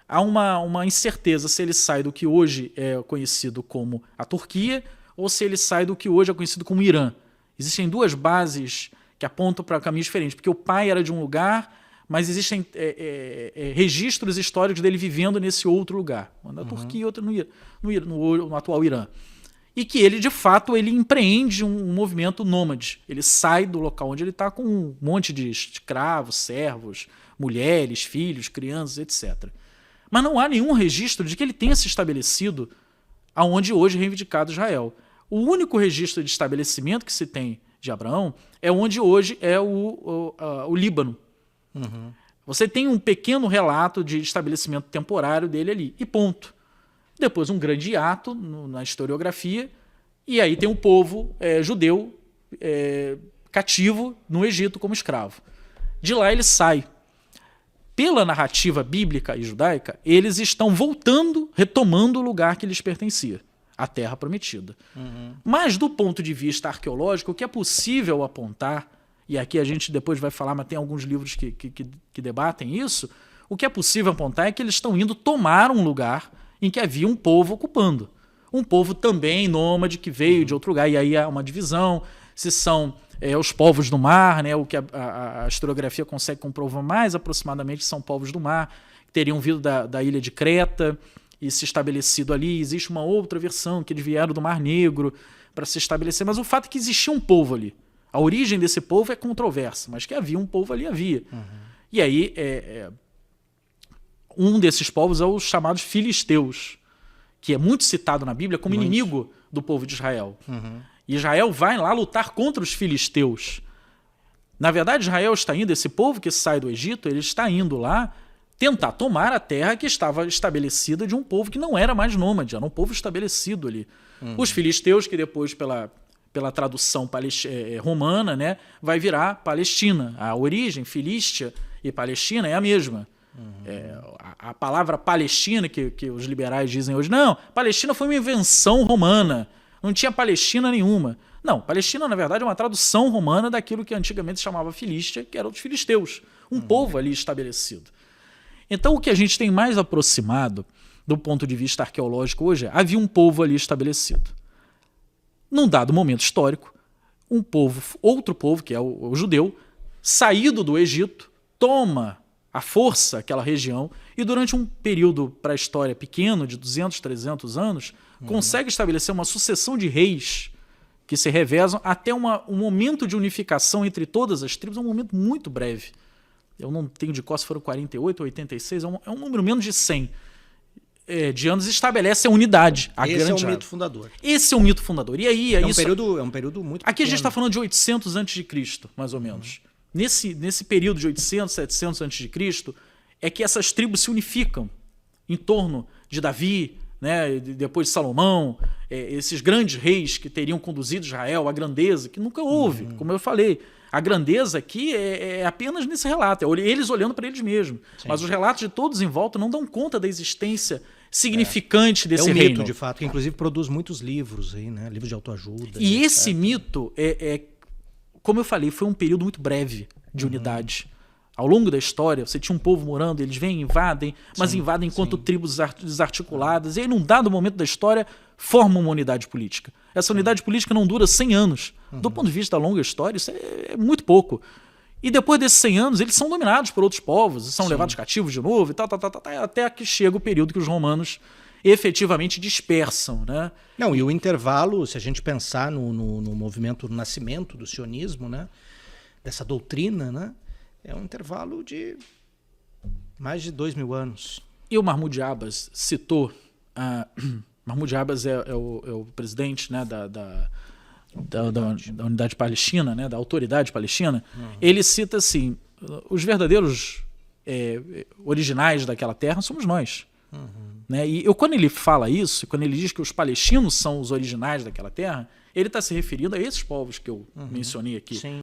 há uma incerteza se ele sai do que hoje é conhecido como a Turquia ou se ele sai do que hoje é conhecido como Irã. Existem duas bases que apontam para caminhos diferentes, porque o pai era de um lugar, mas existem registros históricos dele vivendo nesse outro lugar. Um na Turquia e outro no atual Irã. E que ele, de fato, ele empreende um movimento nômade. Ele sai do local onde ele está com um monte de escravos, servos, mulheres, filhos, crianças, etc. Mas não há nenhum registro de que ele tenha se estabelecido aonde hoje é reivindicado Israel. O único registro de estabelecimento que se tem de Abraão é onde hoje é o Líbano. Você tem um pequeno relato de estabelecimento temporário dele ali, e ponto. Depois um grande hiato na historiografia, e aí tem o povo judeu cativo no Egito como escravo. De lá ele sai. Pela narrativa bíblica e judaica, eles estão voltando, retomando o lugar que lhes pertencia, a Terra Prometida. Mas do ponto de vista arqueológico, o que é possível apontar, e aqui a gente depois vai falar, mas tem alguns livros que debatem isso, o que é possível apontar é que eles estão indo tomar um lugar em que havia um povo ocupando. Um povo também nômade que veio de outro lugar, e aí há uma divisão, se são os povos do mar, né, o que a historiografia consegue comprovar mais aproximadamente são povos do mar, que teriam vindo da ilha de Creta e se estabelecido ali. Existe uma outra versão que eles vieram do Mar Negro para se estabelecer, mas o fato é que existia um povo ali. A origem desse povo é controversa, mas que havia um povo ali, havia. E aí, um desses povos é os chamados filisteus, que é muito citado na Bíblia como inimigo do povo de Israel. Israel vai lá lutar contra os filisteus. Na verdade, Israel está indo, esse povo que sai do Egito, ele está indo lá tentar tomar a terra que estava estabelecida de um povo que não era mais nômade, era um povo estabelecido ali. Os filisteus, que depois, pela tradução romana, né, vai virar Palestina. A origem, Filístia e Palestina, é a mesma. A palavra Palestina, que os liberais dizem hoje, não, Palestina foi uma invenção romana, não tinha Palestina nenhuma. Não, Palestina, na verdade, é uma tradução romana daquilo que antigamente se chamava Filístia, que eram os filisteus, um povo ali estabelecido. Então, o que a gente tem mais aproximado do ponto de vista arqueológico hoje é, havia um povo ali estabelecido. Num dado momento histórico, outro povo, que é o judeu, saído do Egito, toma à força aquela região e durante um período para a história pequeno, de 200, 300 anos, consegue estabelecer uma sucessão de reis que se revezam até um momento de unificação entre todas as tribos, é um momento muito breve. Eu não tenho de cor se foram 48 ou 86, é um número menos de 100 de anos, estabelece a unidade. Esse é o mito fundador. Esse é o mito fundador. E aí, é um período muito aqui pequeno. A gente está falando de 800 a.C., mais ou menos. Nesse período de 800, 700 a.C., é que essas tribos se unificam em torno de Davi, né, depois de Salomão, esses grandes reis que teriam conduzido Israel à grandeza, que nunca houve, como eu falei. A grandeza aqui é apenas nesse relato, é eles olhando para eles mesmos. Sim. Mas os relatos de todos em volta não dão conta da existência significante desse reino. É um mito, de fato, que inclusive produz muitos livros, aí, né? Livros de autoajuda. E esse mito, como eu falei, foi um período muito breve de unidade. Ao longo da história, você tinha um povo morando, eles vêm, invadem, mas invadem enquanto tribos desarticuladas, e aí, num dado momento da história, formam uma unidade política. Essa unidade política não dura 100 anos. Do ponto de vista da longa história, isso é muito pouco. E depois desses 100 anos, eles são dominados por outros povos, são levados cativos de novo, e tal, até que chega o período que os romanos efetivamente dispersam, né? Não, e o intervalo, se a gente pensar no movimento do nascimento do sionismo, né, dessa doutrina, né, é um intervalo de mais de 2.000 anos. E o Mahmoud Abbas citou... Mahmoud Abbas é o presidente, né, da Unidade Palestina, né, da Autoridade Palestina. Ele cita assim, os verdadeiros originais daquela terra somos nós. Né? E quando ele fala isso, quando ele diz que os palestinos são os originais daquela terra, ele está se referindo a esses povos que eu mencionei aqui. Sim.